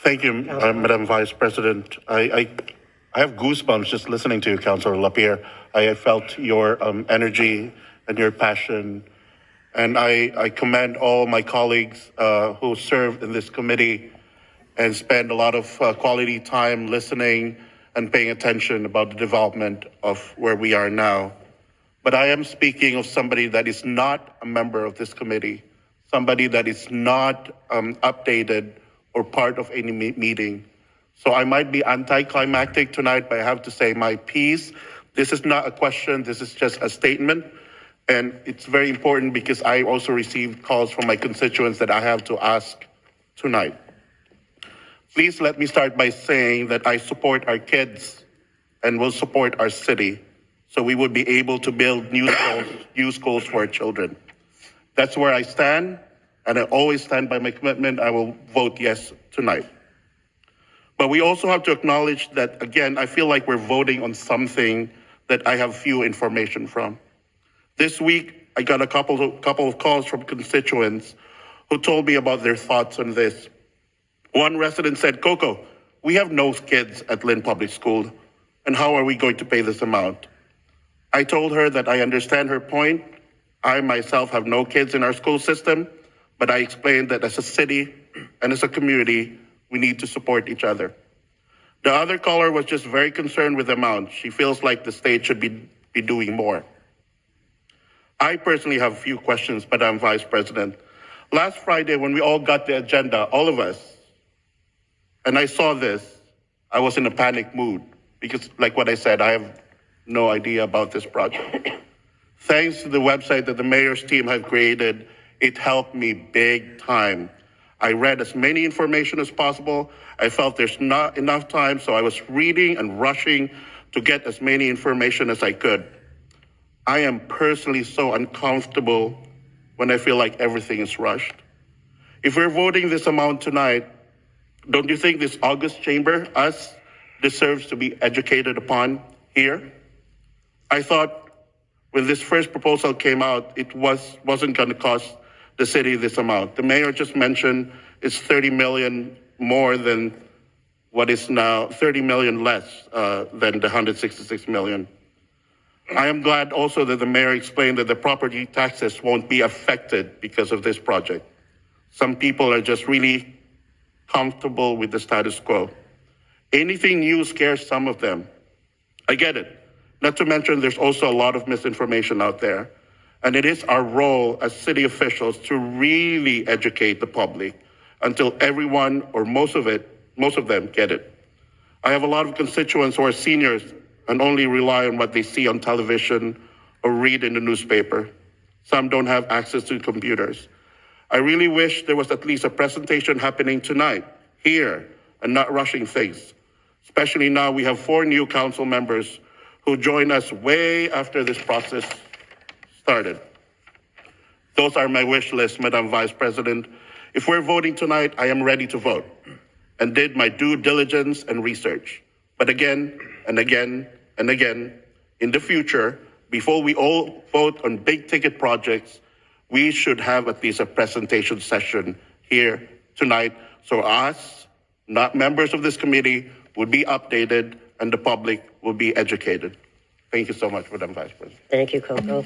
Thank you, Madam Vice President. I have goosebumps just listening to you, Councilor Lapierre. I felt your energy and your passion, and I commend all my colleagues who served in this committee and spend a lot of quality time listening and paying attention about the development of where we are now. But I am speaking of somebody that is not a member of this committee, somebody that is not updated or part of any meeting. So I might be anticlimactic tonight, but I have to say my piece. This is not a question, this is just a statement. And it's very important because I also received calls from my constituents that I have to ask tonight. Please let me start by saying that I support our kids and will support our city so we would be able to build new schools for our children. That's where I stand, and I always stand by my commitment. I will vote yes tonight. But we also have to acknowledge that, again, I feel like we're voting on something that I have few information from. This week, I got a couple of calls from constituents who told me about their thoughts on this. One resident said, Coco, we have no kids at Lynn Public School, and how are we going to pay this amount? I told her that I understand her point. I myself have no kids in our school system, but I explained that as a city and as a community, we need to support each other. The other caller was just very concerned with the amount. She feels like the state should be doing more. I personally have a few questions, Madam Vice President. Last Friday, when we all got the agenda, all of us, and I saw this, I was in a panic mood because, like what I said, I have no idea about this project. Thanks to the website that the mayor's team have created, it helped me big time. I read as many information as possible. I felt there's not enough time, so I was reading and rushing to get as many information as I could. I am personally so uncomfortable when I feel like everything is rushed. If we're voting this amount tonight, don't you think this August chamber, us, deserves to be educated upon here? I thought when this first proposal came out, it wasn't going to cost the city this amount. The mayor just mentioned it's 30 million more than what is now 30 million less than the 166 million. I am glad also that the mayor explained that the property taxes won't be affected because of this project. Some people are just really comfortable with the status quo. Anything new scares some of them. I get it. Not to mention there's also a lot of misinformation out there. And it is our role as city officials to really educate the public until everyone or most of them get it. I have a lot of constituents who are seniors and only rely on what they see on television or read in the newspaper. Some don't have access to computers. I really wish there was at least a presentation happening tonight, here, and not rushing things. Especially now we have 4 new council members who joined us way after this process started. Those are my wish lists, Madam Vice President. If we're voting tonight, I am ready to vote and did my due diligence and research. But again and again and again, in the future, before we all vote on big ticket projects, we should have at least a presentation session here tonight so us, not members of this committee, would be updated and the public will be educated. Thank you so much, Madam Vice President. Thank you, Coco.